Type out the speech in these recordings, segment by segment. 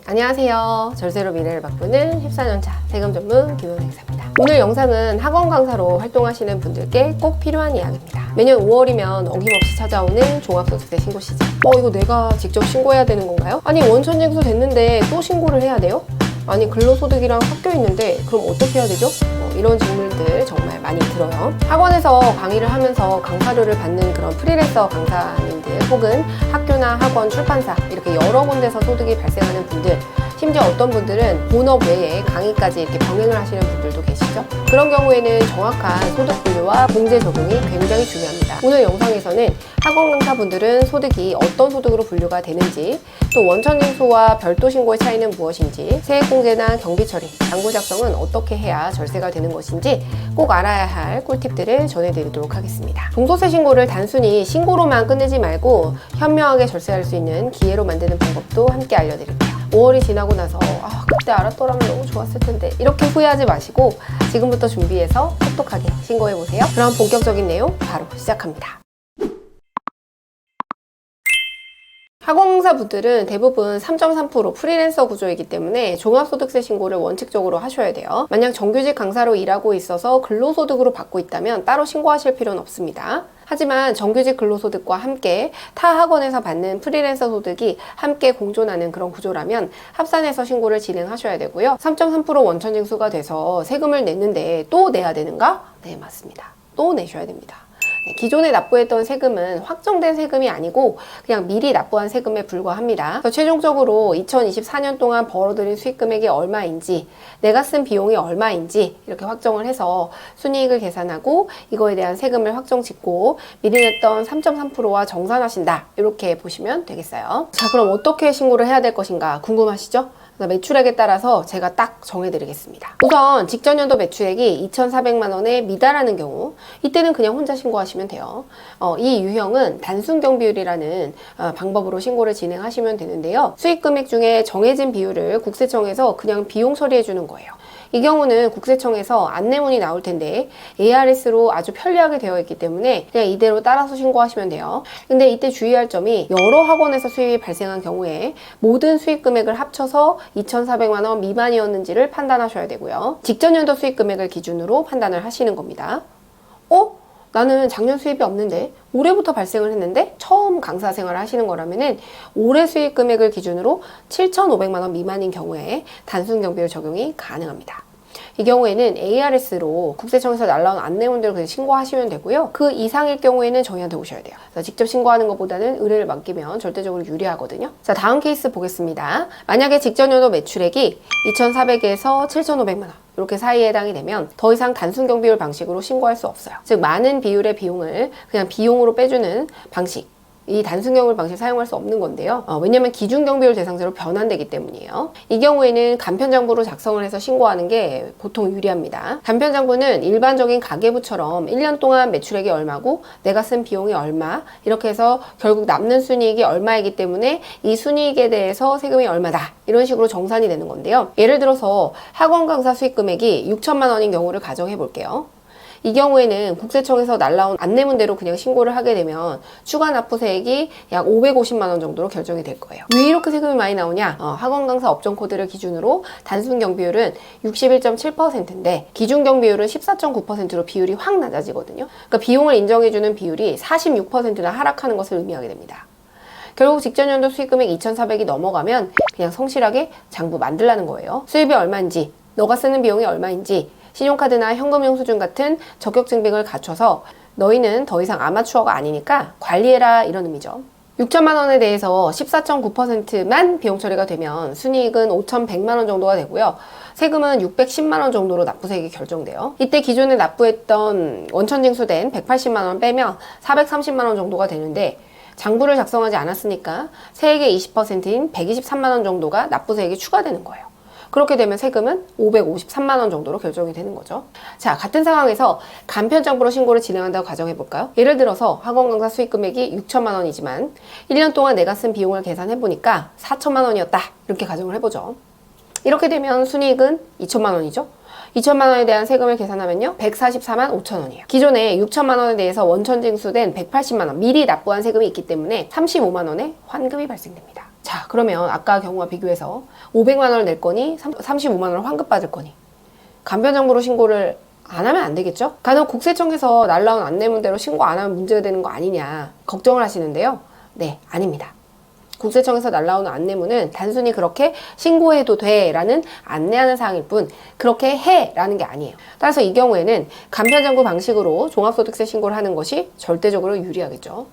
안녕하세요. 절세로 미래를 바꾸는 14년차 세금 전문 김은행사입니다. 오늘 영상은 학원 강사로 활동하시는 분들께 꼭 필요한 이야기입니다. 매년 5월이면 어김없이 찾아오는 종합소득세 신고 시즌. 이거 내가 직접 신고해야 되는 건가요? 아니 원천징수 됐는데 또 신고를 해야 돼요? 아니 근로소득이랑 섞여 있는데 그럼 어떻게 해야 되죠? 이런 질문들 정말 많이 들어요. 학원에서 강의를 하면서 강사료를 받는 그런 프리랜서 강사님들 혹은 학교나 학원, 출판사 이렇게 여러 군데서 소득이 발생하는 분들, 심지어 어떤 분들은 본업 외에 강의까지 이렇게 병행을 하시는 분들도 계시죠. 그런 경우에는 정확한 소득 분류와 공제 적용이 굉장히 중요합니다. 오늘 영상에서는 학원 강사분들은 소득이 어떤 소득으로 분류가 되는지, 또 원천징수와 별도 신고의 차이는 무엇인지, 세액공제나 경비처리, 잔고 작성은 어떻게 해야 절세가 되는 것인지 꼭 알아야 할 꿀팁들을 전해드리도록 하겠습니다. 종소세 신고를 단순히 신고로만 끝내지 말고 현명하게 절세할 수 있는 기회로 만드는 방법도 함께 알려드릴게요. 5월이 지나고 나서 그때 알았더라면 너무 좋았을 텐데 이렇게 후회하지 마시고 지금부터 준비해서 똑똑하게 신고해보세요. 그럼 본격적인 내용 바로 시작합니다. 학원 강사분들은 대부분 3.3% 프리랜서 구조이기 때문에 종합소득세 신고를 원칙적으로 하셔야 돼요. 만약 정규직 강사로 일하고 있어서 근로소득으로 받고 있다면 따로 신고하실 필요는 없습니다. 하지만 정규직 근로소득과 함께 타 학원에서 받는 프리랜서 소득이 함께 공존하는 그런 구조라면 합산해서 신고를 진행하셔야 되고요. 3.3% 원천징수가 돼서 세금을 냈는데 또 내야 되는가? 네, 맞습니다. 또 내셔야 됩니다. 기존에 납부했던 세금은 확정된 세금이 아니고 그냥 미리 납부한 세금에 불과합니다. 그래서 최종적으로 2024년 동안 벌어들인 수익 금액이 얼마인지, 내가 쓴 비용이 얼마인지 이렇게 확정을 해서 순이익을 계산하고 이거에 대한 세금을 확정 짓고 미리 냈던 3.3%와 정산하신다, 이렇게 보시면 되겠어요. 자, 그럼 어떻게 신고를 해야 될 것인가 궁금하시죠? 매출액에 따라서 제가 딱 정해드리겠습니다. 우선 직전 연도 매출액이 2,400만 원에 미달하는 경우, 이때는 그냥 혼자 신고하시면 돼요. 이 유형은 단순 경비율이라는 방법으로 신고를 진행하시면 되는데요. 수익 금액 중에 정해진 비율을 국세청에서 그냥 비용 처리해 주는 거예요. 이 경우는 국세청에서 안내문이 나올 텐데 ARS로 아주 편리하게 되어 있기 때문에 그냥 이대로 따라서 신고하시면 돼요. 근데 이때 주의할 점이 여러 학원에서 수익이 발생한 경우에 모든 수익 금액을 합쳐서 2,400만 원 미만이었는지를 판단하셔야 되고요. 직전 연도 수익 금액을 기준으로 판단을 하시는 겁니다. 나는 작년 수입이 없는데 올해부터 발생을 했는데 처음 강사 생활을 하시는 거라면은 올해 수익 금액을 기준으로 7,500만 원 미만인 경우에 단순 경비율 적용이 가능합니다. 이 경우에는 ARS로 국세청에서 날라온 안내문대로 그냥 신고하시면 되고요. 그 이상일 경우에는 저희한테 오셔야 돼요. 그래서 직접 신고하는 것보다는 의뢰를 맡기면 절대적으로 유리하거든요. 자, 다음 케이스 보겠습니다. 만약에 직전 연도 매출액이 2,400에서 7,500만 원 이렇게 사이에 해당이 되면 더 이상 단순 경비율 방식으로 신고할 수 없어요. 즉 많은 비율의 비용을 그냥 비용으로 빼주는 방식, 이 단순 경비율 방식 사용할 수 없는 건데요. 왜냐면 기준 경비율 대상자로 변환되기 때문이에요. 이 경우에는 간편장부로 작성을 해서 신고하는 게 보통 유리합니다. 간편장부는 일반적인 가계부처럼 1년 동안 매출액이 얼마고 내가 쓴 비용이 얼마, 이렇게 해서 결국 남는 순이익이 얼마이기 때문에 이 순이익에 대해서 세금이 얼마다, 이런 식으로 정산이 되는 건데요. 예를 들어서 학원 강사 수익 금액이 6천만 원인 경우를 가정해 볼게요. 이 경우에는 국세청에서 날라온 안내문대로 그냥 신고를 하게 되면 추가 납부세액이 약 550만 원 정도로 결정이 될 거예요. 왜 이렇게 세금이 많이 나오냐? 학원 강사 업종 코드를 기준으로 단순 경비율은 61.7%인데 기준 경비율은 14.9%로 비율이 확 낮아지거든요. 그러니까 비용을 인정해주는 비율이 46%나 하락하는 것을 의미하게 됩니다. 결국 직전 연도 수익 금액 2,400이 넘어가면 그냥 성실하게 장부 만들라는 거예요. 수입이 얼마인지, 너가 쓰는 비용이 얼마인지, 신용카드나 현금 영수증 같은 적격 증빙을 갖춰서 너희는 더 이상 아마추어가 아니니까 관리해라, 이런 의미죠. 6천만 원에 대해서 14.9%만 비용 처리가 되면 순이익은 5,100만 원 정도가 되고요. 세금은 610만 원 정도로 납부세액이 결정돼요. 이때 기존에 납부했던 원천징수된 180만 원 빼면 430만 원 정도가 되는데 장부를 작성하지 않았으니까 세액의 20%인 123만 원 정도가 납부세액이 추가되는 거예요. 그렇게 되면 세금은 553만 원 정도로 결정이 되는 거죠. 자, 같은 상황에서 간편장부로 신고를 진행한다고 가정해 볼까요? 예를 들어서 학원 강사 수익 금액이 6천만 원이지만 1년 동안 내가 쓴 비용을 계산해 보니까 4천만 원이었다, 이렇게 가정을 해보죠. 이렇게 되면 순이익은 2천만 원이죠. 2천만 원에 대한 세금을 계산하면요 144만 5천 원이에요. 기존에 6천만 원에 대해서 원천징수된 180만 원 미리 납부한 세금이 있기 때문에 35만 원의 환급이 발생됩니다. 자, 그러면 아까 경우와 비교해서 500만 원을 낼 거니 35만 원을 환급받을 거니 간편정보로 신고를 안 하면 안 되겠죠? 간혹 국세청에서 날라온 안내문대로 신고 안 하면 문제가 되는 거 아니냐 걱정을 하시는데요. 네, 아닙니다. 국세청에서 날라오는 안내문은 단순히 그렇게 신고해도 돼 라는 안내하는 사항일 뿐 그렇게 해 라는 게 아니에요. 따라서 이 경우에는 간편정보 방식으로 종합소득세 신고를 하는 것이 절대적으로 유리하겠죠.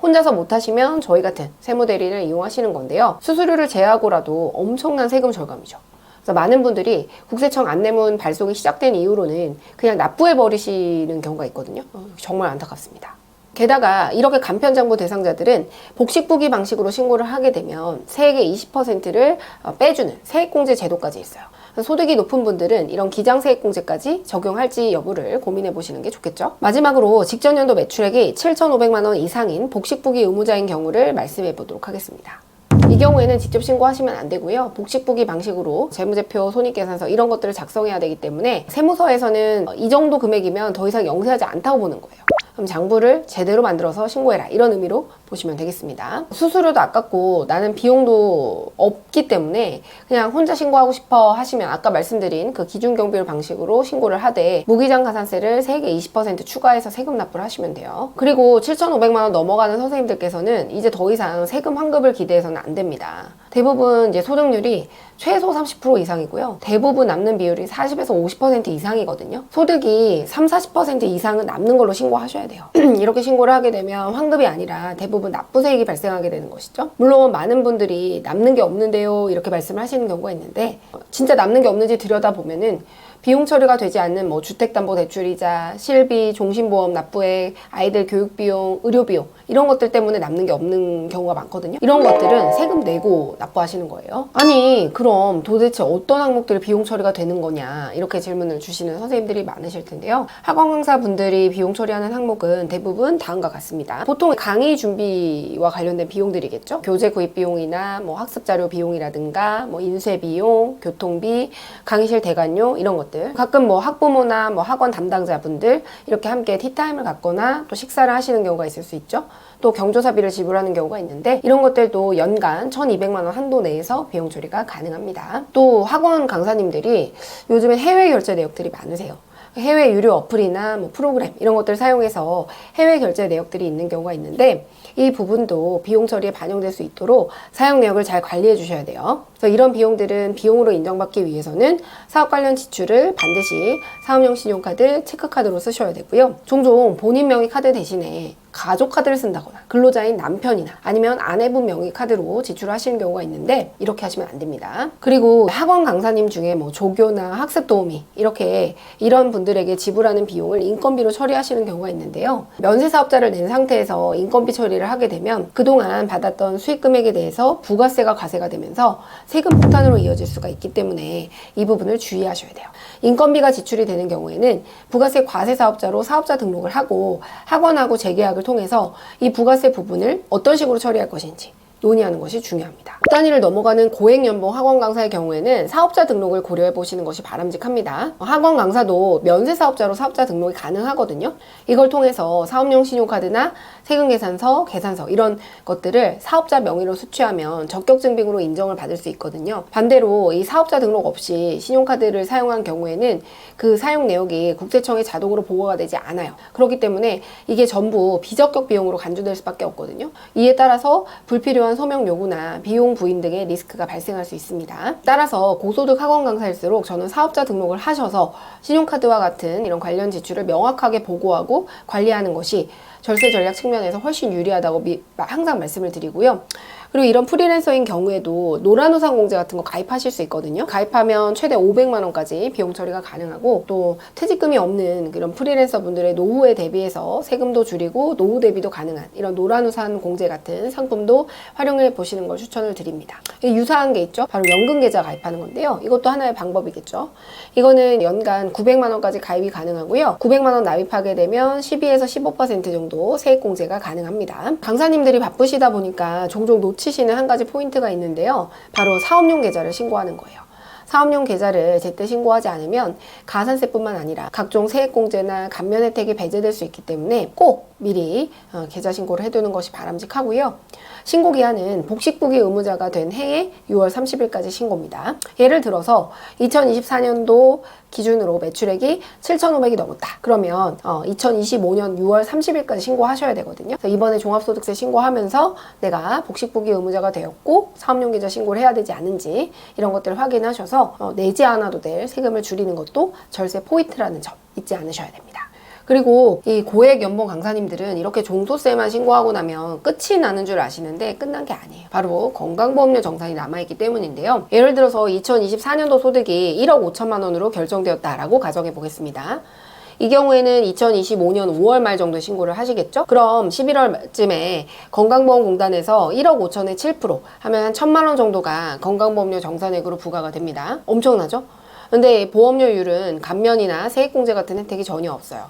혼자서 못하시면 저희 같은 세무대리를 이용하시는 건데요. 수수료를 제하고라도 엄청난 세금 절감이죠. 그래서 많은 분들이 국세청 안내문 발송이 시작된 이후로는 그냥 납부해버리시는 경우가 있거든요. 정말 안타깝습니다. 게다가 이렇게 간편정보 대상자들은 복식부기 방식으로 신고를 하게 되면 세액의 20%를 빼주는 세액공제 제도까지 있어요. 소득이 높은 분들은 이런 기장세액공제까지 적용할지 여부를 고민해 보시는 게 좋겠죠. 마지막으로 직전 연도 매출액이 7,500만 원 이상인 복식부기 의무자인 경우를 말씀해 보도록 하겠습니다. 이 경우에는 직접 신고하시면 안 되고요. 복식부기 방식으로 재무제표, 손익계산서 이런 것들을 작성해야 되기 때문에 세무서에서는 이 정도 금액이면 더 이상 영세하지 않다고 보는 거예요. 그럼 장부를 제대로 만들어서 신고해라 이런 의미로 보시면 되겠습니다. 수수료도 아깝고 나는 비용도 없기 때문에 그냥 혼자 신고하고 싶어 하시면 아까 말씀드린 그 기준경비율 방식으로 신고를 하되 무기장 가산세를 세액의 20% 추가해서 세금 납부를 하시면 돼요. 그리고 7,500만 원 넘어가는 선생님들께서는 이제 더 이상 세금 환급을 기대해서는 안 됩니다. 대부분 이제 소득률이 최소 30% 이상이고요. 대부분 남는 비율이 40에서 50% 이상이거든요. 소득이 30-40% 이상은 남는 걸로 신고하셔야 돼요. 이렇게 신고를 하게 되면 환급이 아니라 대부분 납부세액이 발생하게 되는 것이죠. 물론 많은 분들이 남는 게 없는데요 이렇게 말씀을 하시는 경우가 있는데 진짜 남는 게 없는지 들여다보면은 비용 처리가 되지 않는 뭐 주택담보대출이자, 실비, 종신보험 납부액, 아이들 교육비용, 의료비용 이런 것들 때문에 남는 게 없는 경우가 많거든요. 이런 것들은 세금 내고 납부하시는 거예요. 아니 그럼 도대체 어떤 항목들이 비용 처리가 되는 거냐 이렇게 질문을 주시는 선생님들이 많으실 텐데요. 학원 강사분들이 비용 처리하는 항목은 대부분 다음과 같습니다. 보통 강의 준비와 관련된 비용들이겠죠. 교재 구입 비용이나 뭐 학습자료 비용이라든가 뭐 인쇄 비용, 교통비, 강의실 대관료 이런 것 가끔 뭐 학부모나 뭐 학원 담당자분들 이렇게 함께 티타임을 갖거나 또 식사를 하시는 경우가 있을 수 있죠. 또 경조사비를 지불하는 경우가 있는데 이런 것들도 연간 1,200만 원 한도 내에서 비용 처리가 가능합니다. 또 학원 강사님들이 요즘에 해외 결제 내역들이 많으세요. 해외 유료 어플이나 뭐 프로그램 이런 것들을 사용해서 해외 결제 내역들이 있는 경우가 있는데 이 부분도 비용 처리에 반영될 수 있도록 사용 내역을 잘 관리해 주셔야 돼요. 그래서 이런 비용들은 비용으로 인정받기 위해서는 사업 관련 지출을 반드시 사업용 신용카드, 체크카드로 쓰셔야 되고요. 종종 본인 명의 카드 대신에 가족 카드를 쓴다거나 근로자인 남편이나 아니면 아내분 명의 카드로 지출하시는 경우가 있는데 이렇게 하시면 안 됩니다. 그리고 학원 강사님 중에 뭐 조교나 학습 도우미 이렇게 이런 분들에게 지불하는 비용을 인건비로 처리하시는 경우가 있는데요. 면세 사업자를 낸 상태에서 인건비 처리를 하게 되면 그동안 받았던 수익 금액에 대해서 부가세가 과세가 되면서 세금 폭탄으로 이어질 수가 있기 때문에 이 부분을 주의하셔야 돼요. 인건비가 지출이 되는 경우에는 부가세 과세 사업자로 사업자 등록을 하고 학원하고 재계약을 통해서 이 부가세 부분을 어떤 식으로 처리할 것인지 논의하는 것이 중요합니다. 단위를 넘어가는 고액연봉 학원 강사의 경우에는 사업자 등록을 고려해 보시는 것이 바람직합니다. 학원 강사도 면세 사업자로 사업자 등록이 가능하거든요. 이걸 통해서 사업용 신용카드나 세금계산서, 계산서 이런 것들을 사업자 명의로 수취하면 적격증빙으로 인정을 받을 수 있거든요. 반대로 이 사업자 등록 없이 신용카드를 사용한 경우에는 그 사용 내역이 국세청에 자동으로 보고가 되지 않아요. 그렇기 때문에 이게 전부 비적격 비용으로 간주될 수밖에 없거든요. 이에 따라서 불필요한 서명 요구나 비용 부인 등의 리스크가 발생할 수 있습니다. 따라서 고소득 학원 강사일수록 저는 사업자 등록을 하셔서 신용카드와 같은 이런 관련 지출을 명확하게 보고하고 관리하는 것이 절세 전략 측면에서 훨씬 유리하다고 항상 말씀을 드리고요. 그리고 이런 프리랜서인 경우에도 노란우산 공제 같은 거 가입하실 수 있거든요. 가입하면 최대 500만 원까지 비용 처리가 가능하고 또 퇴직금이 없는 그런 프리랜서 분들의 노후에 대비해서 세금도 줄이고 노후 대비도 가능한 이런 노란우산 공제 같은 상품도 활용해 보시는 걸 추천을 드립니다. 유사한 게 있죠. 바로 연금계좌 가입하는 건데요. 이것도 하나의 방법이겠죠. 이거는 연간 900만 원까지 가입이 가능하고요. 900만 원 납입하게 되면 12에서 15% 정도 세액 공제가 가능합니다. 강사님들이 바쁘시다 보니까 종종 놓치시는 한 가지 포인트가 있는데요. 바로 사업용 계좌를 신고하는 거예요. 사업용 계좌를 제때 신고하지 않으면 가산세뿐만 아니라 각종 세액공제나 감면 혜택이 배제될 수 있기 때문에 꼭 미리 계좌 신고를 해두는 것이 바람직하고요. 신고 기한은 복식부기 의무자가 된 해에 6월 30일까지 신고입니다. 예를 들어서 2024년도 기준으로 매출액이 7,500이 넘었다. 그러면 2025년 6월 30일까지 신고하셔야 되거든요. 그래서 이번에 종합소득세 신고하면서 내가 복식부기 의무자가 되었고 사업용계좌 신고를 해야 되지 않은지 이런 것들을 확인하셔서 내지 않아도 될 세금을 줄이는 것도 절세 포인트라는 점 잊지 않으셔야 됩니다. 그리고 이 고액 연봉 강사님들은 이렇게 종소세만 신고하고 나면 끝이 나는 줄 아시는데 끝난 게 아니에요. 바로 건강보험료 정산이 남아있기 때문인데요. 예를 들어서 2024년도 소득이 1억 5천만 원으로 결정되었다라고 가정해 보겠습니다. 이 경우에는 2025년 5월 말 정도 신고를 하시겠죠? 그럼 11월쯤에 건강보험공단에서 1억 5천에 7% 하면 한 1,000만 원 정도가 건강보험료 정산액으로 부과가 됩니다. 엄청나죠? 근데 보험료율은 감면이나 세액공제 같은 혜택이 전혀 없어요.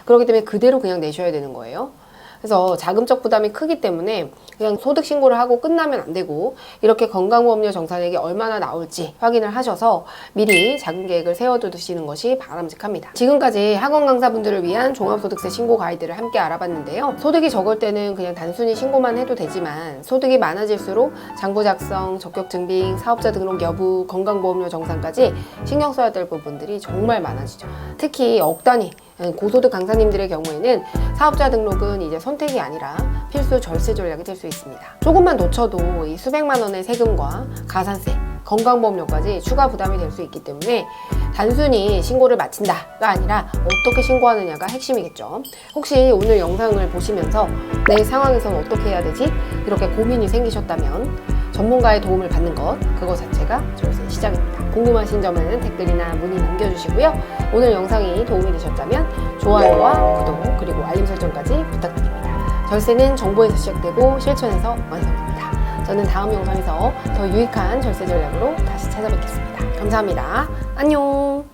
그렇기 때문에 그대로 그냥 내셔야 되는 거예요. 그래서 자금적 부담이 크기 때문에 그냥 소득 신고를 하고 끝나면 안 되고 이렇게 건강보험료 정산액이 얼마나 나올지 확인을 하셔서 미리 자금 계획을 세워두시는 것이 바람직합니다. 지금까지 학원 강사분들을 위한 종합소득세 신고 가이드를 함께 알아봤는데요. 소득이 적을 때는 그냥 단순히 신고만 해도 되지만 소득이 많아질수록 장부 작성, 적격 증빙, 사업자 등록 여부, 건강보험료 정산까지 신경 써야 될 부분들이 정말 많아지죠. 특히 억 단위 고소득 강사님들의 경우에는 사업자 등록은 이제 선택이 아니라 필수 절세 전략이 될 수 있습니다. 조금만 놓쳐도 이 수백만 원의 세금과 가산세, 건강보험료까지 추가 부담이 될 수 있기 때문에 단순히 신고를 마친다가 아니라 어떻게 신고하느냐가 핵심이겠죠. 혹시 오늘 영상을 보시면서 내 상황에서는 어떻게 해야 되지? 이렇게 고민이 생기셨다면 전문가의 도움을 받는 것, 그거 자체가 절세 시작입니다. 궁금하신 점은 댓글이나 문의 남겨주시고요. 오늘 영상이 도움이 되셨다면 좋아요와 구독 그리고 알림 설정까지 부탁드립니다. 절세는 정보에서 시작되고 실천에서 완성됩니다. 저는 다음 영상에서 더 유익한 절세 전략으로 다시 찾아뵙겠습니다. 감사합니다. 안녕.